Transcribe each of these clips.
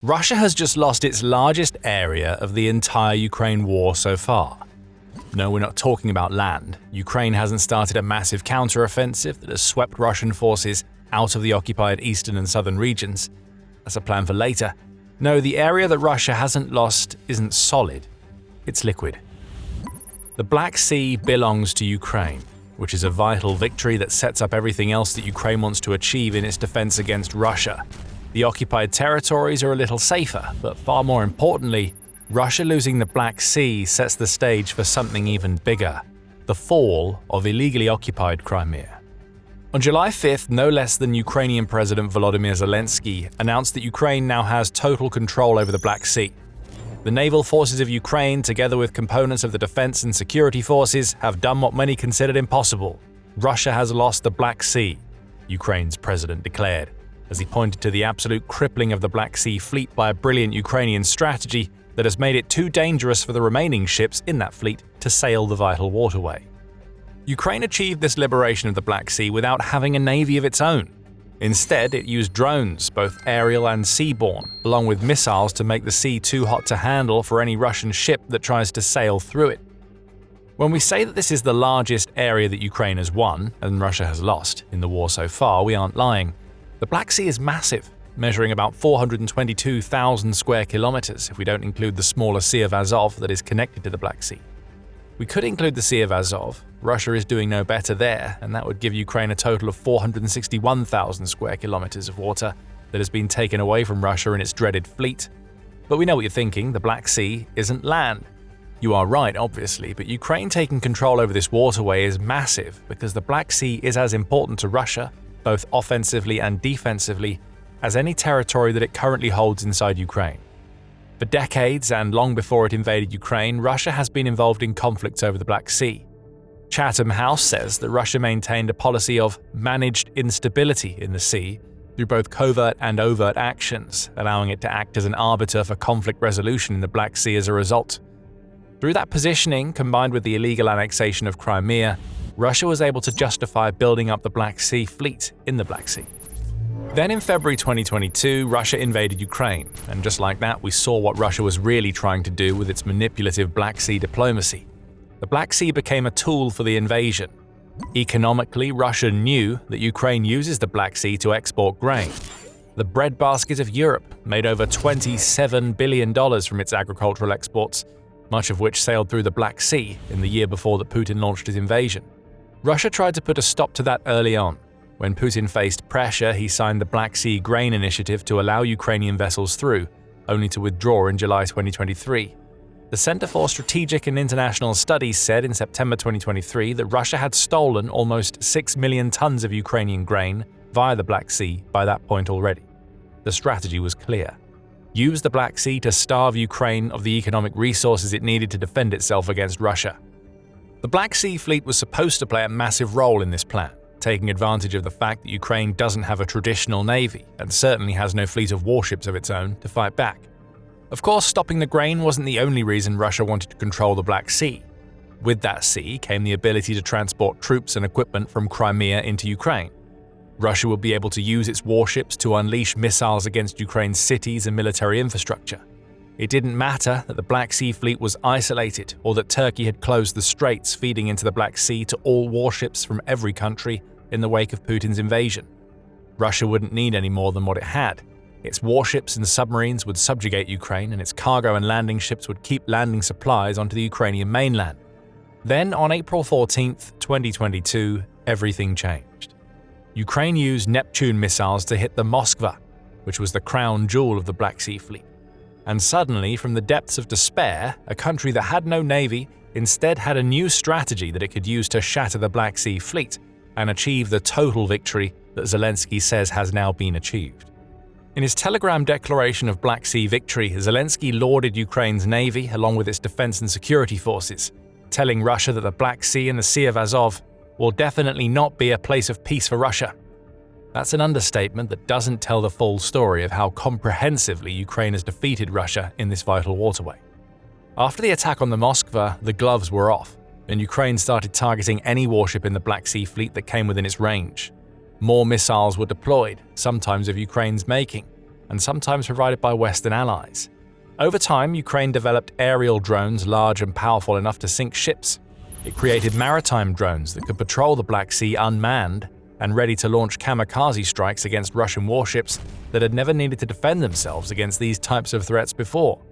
Russia has just lost its largest area of the entire Ukraine war so far. No, we're not talking about land. Ukraine hasn't started a massive counter-offensive that has swept Russian forces out of the occupied eastern and southern regions. That's a plan for later. No, the area that Russia hasn't lost isn't solid. It's liquid. The Black Sea belongs to Ukraine, which is a vital victory that sets up everything else that Ukraine wants to achieve in its defense against Russia. The occupied territories are a little safer, but far more importantly, Russia losing the Black Sea sets the stage for something even bigger: the fall of illegally occupied Crimea. On July 5th, no less than Ukrainian President Volodymyr Zelensky announced that Ukraine now has total control over the Black Sea. The naval forces of Ukraine, together with components of the defense and security forces, have done what many considered impossible. Russia has lost the Black Sea, Ukraine's president declared, as he pointed to the absolute crippling of the Black Sea fleet by a brilliant Ukrainian strategy that has made it too dangerous for the remaining ships in that fleet to sail the vital waterway. Ukraine achieved this liberation of the Black Sea without having a navy of its own. Instead, it used drones, both aerial and seaborne, along with missiles to make the sea too hot to handle for any Russian ship that tries to sail through it. When we say that this is the largest area that Ukraine has won, and Russia has lost, in the war so far, we aren't lying. The Black Sea is massive, measuring about 422,000 square kilometers if we don't include the smaller Sea of Azov that is connected to the Black Sea. We could include the Sea of Azov. Russia is doing no better there, and that would give Ukraine a total of 461,000 square kilometers of water that has been taken away from Russia in its dreaded fleet. But we know what you're thinking: the Black Sea isn't land. You are right, obviously, but Ukraine taking control over this waterway is massive because the Black Sea is as important to Russia, both offensively and defensively, as any territory that it currently holds inside Ukraine. For decades, and long before it invaded Ukraine, Russia has been involved in conflicts over the Black Sea. Chatham House says that Russia maintained a policy of managed instability in the sea through both covert and overt actions, allowing it to act as an arbiter for conflict resolution in the Black Sea as a result. Through that positioning, combined with the illegal annexation of Crimea, Russia was able to justify building up the Black Sea fleet in the Black Sea. Then in February 2022, Russia invaded Ukraine, and just like that, we saw what Russia was really trying to do with its manipulative Black Sea diplomacy. The Black Sea became a tool for the invasion. Economically, Russia knew that Ukraine uses the Black Sea to export grain. The breadbasket of Europe made over $27 billion from its agricultural exports, much of which sailed through the Black Sea in the year before that Putin launched his invasion. Russia tried to put a stop to that early on. When Putin faced pressure, he signed the Black Sea Grain Initiative to allow Ukrainian vessels through, only to withdraw in July 2023. The Center for Strategic and International Studies said in September 2023 that Russia had stolen almost 6 million tons of Ukrainian grain via the Black Sea by that point already. The strategy was clear: use the Black Sea to starve Ukraine of the economic resources it needed to defend itself against Russia. The Black Sea Fleet was supposed to play a massive role in this plan, taking advantage of the fact that Ukraine doesn't have a traditional navy and certainly has no fleet of warships of its own to fight back. Of course, stopping the grain wasn't the only reason Russia wanted to control the Black Sea. With that sea came the ability to transport troops and equipment from Crimea into Ukraine. Russia would be able to use its warships to unleash missiles against Ukraine's cities and military infrastructure. It didn't matter that the Black Sea Fleet was isolated or that Turkey had closed the straits feeding into the Black Sea to all warships from every country in the wake of Putin's invasion. Russia wouldn't need any more than what it had. Its warships and submarines would subjugate Ukraine, and its cargo and landing ships would keep landing supplies onto the Ukrainian mainland. Then, on April 14, 2022, everything changed. Ukraine used Neptune missiles to hit the Moskva, which was the crown jewel of the Black Sea Fleet. And suddenly, from the depths of despair, a country that had no navy instead had a new strategy that it could use to shatter the Black Sea Fleet and achieve the total victory that Zelensky says has now been achieved. In his Telegram declaration of Black Sea victory, Zelensky lauded Ukraine's navy along with its defense and security forces, telling Russia that the Black Sea and the Sea of Azov will definitely not be a place of peace for Russia. That's an understatement that doesn't tell the full story of how comprehensively Ukraine has defeated Russia in this vital waterway. After the attack on the Moskva, the gloves were off, and Ukraine started targeting any warship in the Black Sea Fleet that came within its range. More missiles were deployed, sometimes of Ukraine's making. and sometimes provided by Western allies. Over time, Ukraine developed aerial drones large and powerful enough to sink ships. It created maritime drones that could patrol the Black Sea unmanned and ready to launch kamikaze strikes against Russian warships that had never needed to defend themselves against these types of threats before.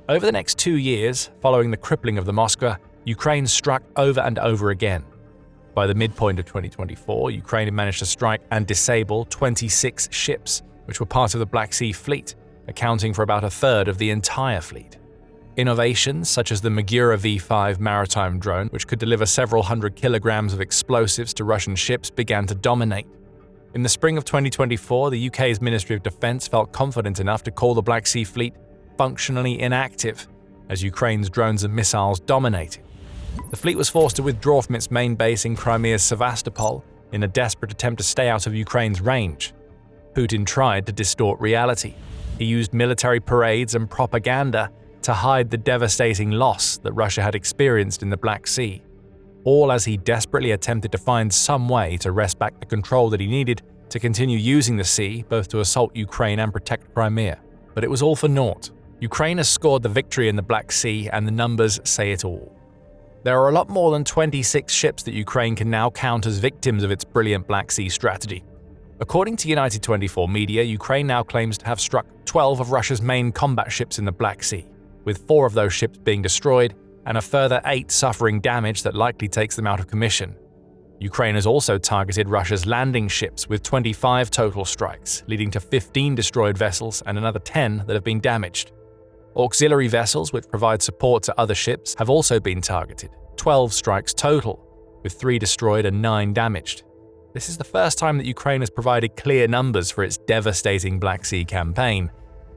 Over the next 2 years, following the crippling of the Moskva, Ukraine struck over and over again. By the midpoint of 2024, Ukraine had managed to strike and disable 26 ships, which were part of the Black Sea Fleet, accounting for about a third of the entire fleet. Innovations such as the Magura V5 maritime drone, which could deliver several hundred kilograms of explosives to Russian ships, began to dominate. In the spring of 2024, the UK's Ministry of Defence felt confident enough to call the Black Sea Fleet functionally inactive, as Ukraine's drones and missiles dominated. The fleet was forced to withdraw from its main base in Crimea's Sevastopol in a desperate attempt to stay out of Ukraine's range. Putin tried to distort reality. He used military parades and propaganda to hide the devastating loss that Russia had experienced in the Black Sea, all as he desperately attempted to find some way to wrest back the control that he needed to continue using the sea both to assault Ukraine and protect Crimea. But it was all for naught. Ukraine has scored the victory in the Black Sea, and the numbers say it all. There are a lot more than 26 ships that Ukraine can now count as victims of its brilliant Black Sea strategy. According to United 24 media, Ukraine now claims to have struck 12 of Russia's main combat ships in the Black Sea, with 4 of those ships being destroyed and a further 8 suffering damage that likely takes them out of commission. Ukraine has also targeted Russia's landing ships with 25 total strikes, leading to 15 destroyed vessels and another 10 that have been damaged. Auxiliary vessels, which provide support to other ships, have also been targeted, 12 strikes total, with 3 destroyed and 9 damaged. This is the first time that Ukraine has provided clear numbers for its devastating Black Sea campaign,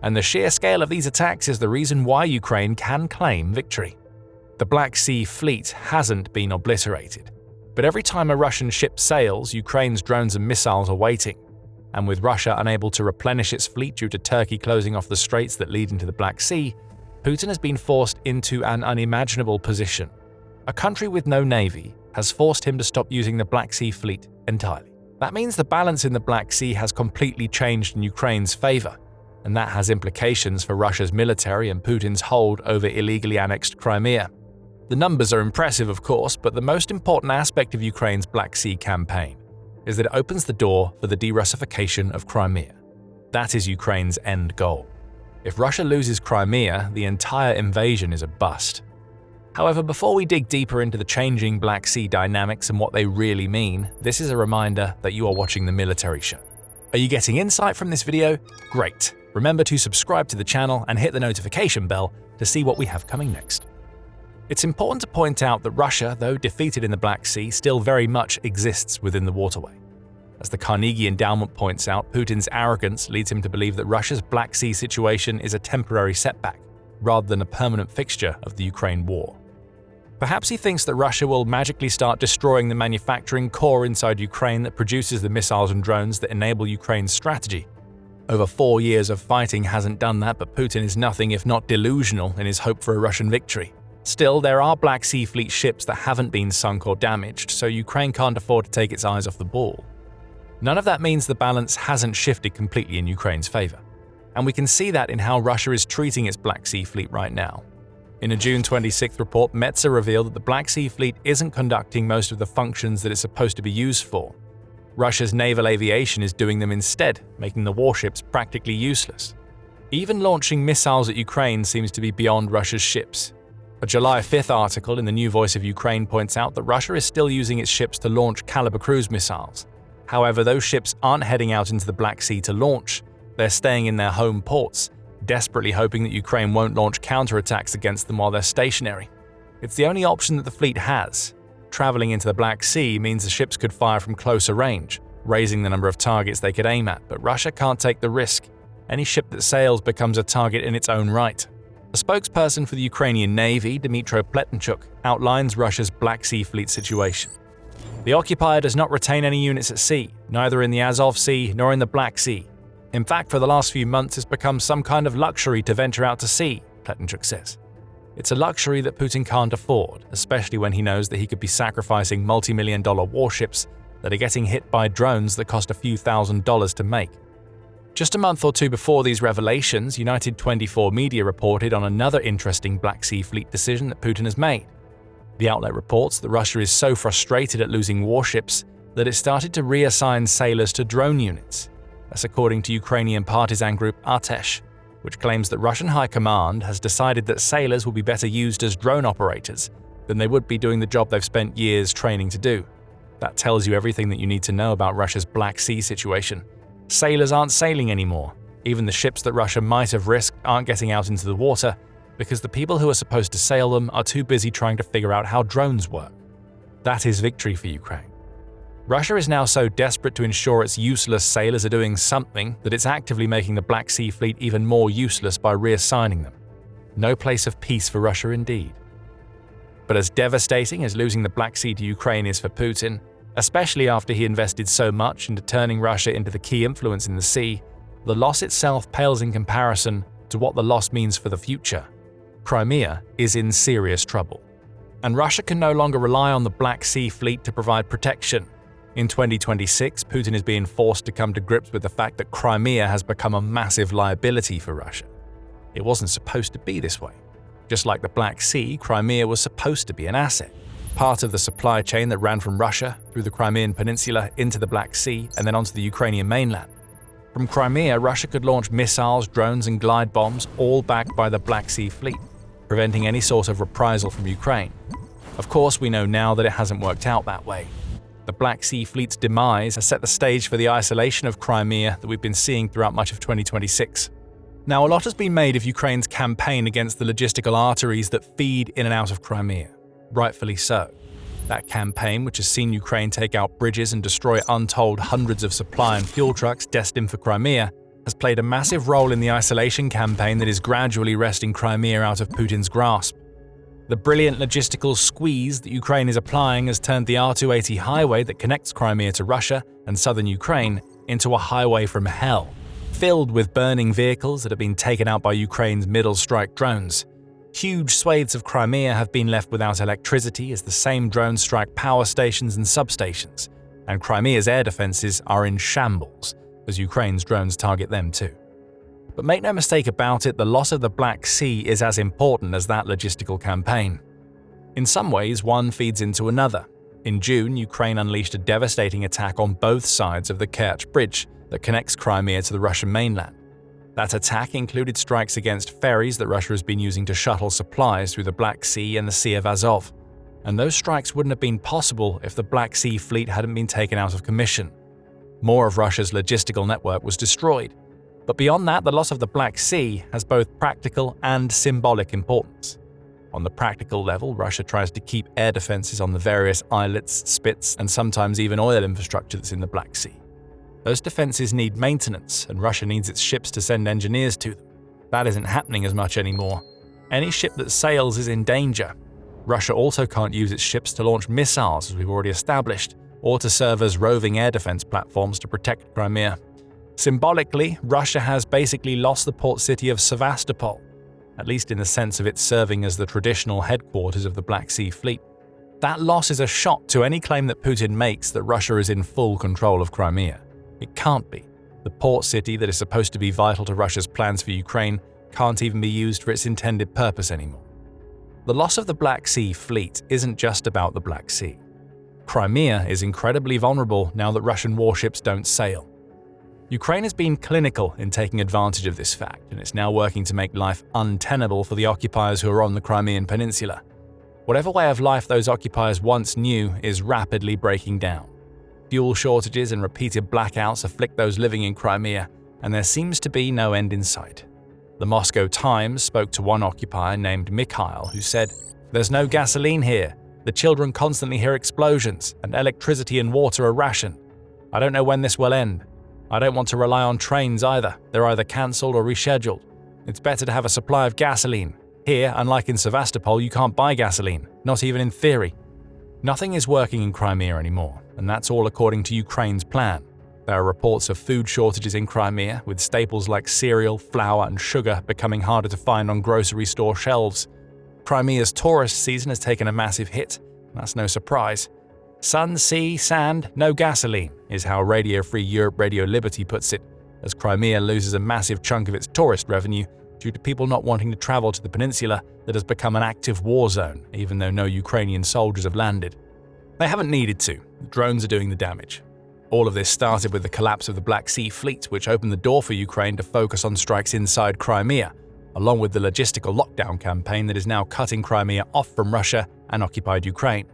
and the sheer scale of these attacks is the reason why Ukraine can claim victory. The Black Sea Fleet hasn't been obliterated, but every time a Russian ship sails, Ukraine's drones and missiles are waiting, and with Russia unable to replenish its fleet due to Turkey closing off the straits that lead into the Black Sea, Putin has been forced into an unimaginable position. A country with no navy has forced him to stop using the Black Sea Fleet entirely. That means the balance in the Black Sea has completely changed in Ukraine's favor, and that has implications for Russia's military and Putin's hold over illegally annexed Crimea. The numbers are impressive, of course, but the most important aspect of Ukraine's Black Sea campaign is that it opens the door for the de-Russification of Crimea. That is Ukraine's end goal. If Russia loses Crimea, the entire invasion is a bust. However, before we dig deeper into the changing Black Sea dynamics and what they really mean, this is a reminder that you are watching The Military Show. Are you getting insight from this video? Great! Remember to subscribe to the channel and hit the notification bell to see what we have coming next. It's important to point out that Russia, though defeated in the Black Sea, still very much exists within the waterway. As the Carnegie Endowment points out, Putin's arrogance leads him to believe that Russia's Black Sea situation is a temporary setback, rather than a permanent fixture of the Ukraine war. Perhaps he thinks that Russia will magically start destroying the manufacturing core inside Ukraine that produces the missiles and drones that enable Ukraine's strategy. Over 4 years of fighting hasn't done that, but Putin is nothing if not delusional in his hope for a Russian victory. Still, there are Black Sea Fleet ships that haven't been sunk or damaged, so Ukraine can't afford to take its eyes off the ball. None of that means the balance hasn't shifted completely in Ukraine's favor, and we can see that in how Russia is treating its Black Sea Fleet right now. In a June 26th report, Metsa revealed that the Black Sea Fleet isn't conducting most of the functions that it's supposed to be used for. Russia's naval aviation is doing them instead, making the warships practically useless. Even launching missiles at Ukraine seems to be beyond Russia's ships. A July 5th article in the New Voice of Ukraine points out that Russia is still using its ships to launch Caliber cruise missiles. However, those ships aren't heading out into the Black Sea to launch, they're staying in their home ports, desperately hoping that Ukraine won't launch counterattacks against them while they're stationary. It's the only option that the fleet has. Traveling into the Black Sea means the ships could fire from closer range, raising the number of targets they could aim at, but Russia can't take the risk. Any ship that sails becomes a target in its own right. A spokesperson for the Ukrainian Navy, Dmytro Pletenchuk, outlines Russia's Black Sea Fleet situation. The Occupier does not retain any units at sea, neither in the Azov Sea nor in the Black Sea. In fact, for the last few months, it's become some kind of luxury to venture out to sea, Pletenchuk says. It's a luxury that Putin can't afford, especially when he knows that he could be sacrificing multi-million-dollar warships that are getting hit by drones that cost a few $1,000s to make. Just a month or two before these revelations, United 24 media reported on another interesting Black Sea Fleet decision that Putin has made. The outlet reports that Russia is so frustrated at losing warships that it started to reassign sailors to drone units. That's according to Ukrainian partisan group Artesh, which claims that Russian High Command has decided that sailors will be better used as drone operators than they would be doing the job they've spent years training to do. That tells you everything that you need to know about Russia's Black Sea situation. Sailors aren't sailing anymore. Even the ships that Russia might have risked aren't getting out into the water because the people who are supposed to sail them are too busy trying to figure out how drones work. That is victory for Ukraine. Russia is now so desperate to ensure its useless sailors are doing something that it's actively making the Black Sea Fleet even more useless by reassigning them. No place of peace for Russia indeed. But as devastating as losing the Black Sea to Ukraine is for Putin, especially after he invested so much into turning Russia into the key influence in the sea, the loss itself pales in comparison to what the loss means for the future. Crimea is in serious trouble. And Russia can no longer rely on the Black Sea Fleet to provide protection. In 2026, Putin is being forced to come to grips with the fact that Crimea has become a massive liability for Russia. It wasn't supposed to be this way. Just like the Black Sea, Crimea was supposed to be an asset, part of the supply chain that ran from Russia through the Crimean Peninsula into the Black Sea and then onto the Ukrainian mainland. From Crimea, Russia could launch missiles, drones and glide bombs, all backed by the Black Sea Fleet, preventing any sort of reprisal from Ukraine. Of course, we know now that it hasn't worked out that way. The Black Sea Fleet's demise has set the stage for the isolation of Crimea that we've been seeing throughout much of 2026. Now, a lot has been made of Ukraine's campaign against the logistical arteries that feed in and out of Crimea. Rightfully so. That campaign, which has seen Ukraine take out bridges and destroy untold hundreds of supply and fuel trucks destined for Crimea, has played a massive role in the isolation campaign that is gradually wresting Crimea out of Putin's grasp. The brilliant logistical squeeze that Ukraine is applying has turned the R280 highway that connects Crimea to Russia and southern Ukraine into a highway from hell, filled with burning vehicles that have been taken out by Ukraine's middle strike drones. Huge swathes of Crimea have been left without electricity as the same drones strike power stations and substations, and Crimea's air defenses are in shambles as Ukraine's drones target them too. But make no mistake about it, the loss of the Black Sea is as important as that logistical campaign. In some ways, one feeds into another. In June, Ukraine unleashed a devastating attack on both sides of the Kerch bridge that connects Crimea to the Russian mainland. That attack included strikes against ferries that Russia has been using to shuttle supplies through the Black Sea and the Sea of Azov. And those strikes wouldn't have been possible if the Black Sea Fleet hadn't been taken out of commission. More of Russia's logistical network was destroyed. But beyond that, the loss of the Black Sea has both practical and symbolic importance. On the practical level, Russia tries to keep air defenses on the various islets, spits, and sometimes even oil infrastructure that's in the Black Sea. Those defenses need maintenance, and Russia needs its ships to send engineers to them. That isn't happening as much anymore. Any ship that sails is in danger. Russia also can't use its ships to launch missiles, as we've already established, or to serve as roving air defense platforms to protect Crimea. Symbolically, Russia has basically lost the port city of Sevastopol, at least in the sense of it serving as the traditional headquarters of the Black Sea Fleet. That loss is a shock to any claim that Putin makes that Russia is in full control of Crimea. It can't be. The port city that is supposed to be vital to Russia's plans for Ukraine can't even be used for its intended purpose anymore. The loss of the Black Sea Fleet isn't just about the Black Sea. Crimea is incredibly vulnerable now that Russian warships don't sail. Ukraine has been clinical in taking advantage of this fact, and it's now working to make life untenable for the occupiers who are on the Crimean Peninsula. Whatever way of life those occupiers once knew is rapidly breaking down. Fuel shortages and repeated blackouts afflict those living in Crimea, and there seems to be no end in sight. The Moscow Times spoke to one occupier named Mikhail who said, "There's no gasoline here. The children constantly hear explosions, and electricity and water are rationed. I don't know when this will end. I don't want to rely on trains either. They're either cancelled or rescheduled. It's better to have a supply of gasoline. Here, unlike in Sevastopol, you can't buy gasoline, not even in theory." Nothing is working in Crimea anymore, and that's all according to Ukraine's plan. There are reports of food shortages in Crimea, with staples like cereal, flour, and sugar becoming harder to find on grocery store shelves. Crimea's tourist season has taken a massive hit. That's no surprise. Sun, sea, sand, no gasoline, is how Radio Free Europe Radio Liberty puts it, as Crimea loses a massive chunk of its tourist revenue due to people not wanting to travel to the peninsula that has become an active war zone, even though no Ukrainian soldiers have landed. They haven't needed to. The drones are doing the damage. All of this started with the collapse of the Black Sea Fleet, which opened the door for Ukraine to focus on strikes inside Crimea, along with the logistical lockdown campaign that is now cutting Crimea off from Russia and occupied Ukraine.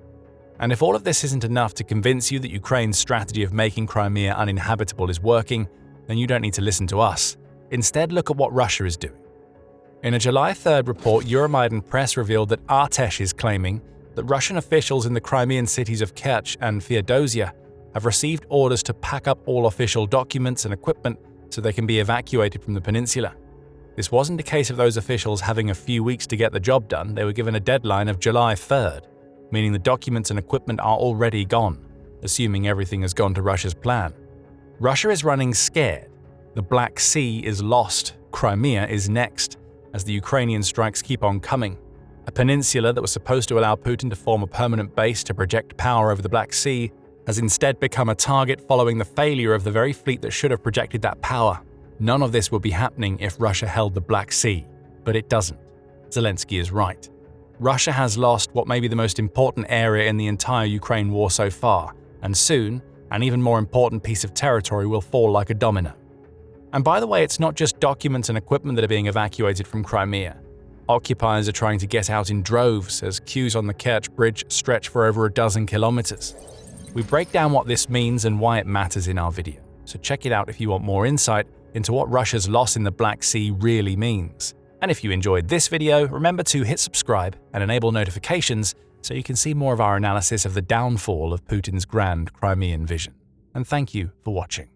And if all of this isn't enough to convince you that Ukraine's strategy of making Crimea uninhabitable is working, then you don't need to listen to us. Instead, look at what Russia is doing. In a July 3rd report, Euromaidan Press revealed that Artesh is claiming that Russian officials in the Crimean cities of Kerch and Feodosia have received orders to pack up all official documents and equipment so they can be evacuated from the peninsula. This wasn't a case of those officials having a few weeks to get the job done. They were given a deadline of July 3rd, meaning the documents and equipment are already gone, assuming everything has gone to Russia's plan. Russia is running scared. The Black Sea is lost. Crimea is next, as the Ukrainian strikes keep on coming. A peninsula that was supposed to allow Putin to form a permanent base to project power over the Black Sea has instead become a target following the failure of the very fleet that should have projected that power. None of this would be happening if Russia held the Black Sea, but it doesn't. Zelensky is right. Russia has lost what may be the most important area in the entire Ukraine war so far, and soon, an even more important piece of territory will fall like a domino. And by the way, it's not just documents and equipment that are being evacuated from Crimea. Occupiers are trying to get out in droves as queues on the Kerch bridge stretch for over a dozen kilometers. We break down what this means and why it matters in our video, so check it out if you want more insight into what Russia's loss in the Black Sea really means. And if you enjoyed this video, remember to hit subscribe and enable notifications so you can see more of our analysis of the downfall of Putin's grand Crimean vision. And thank you for watching.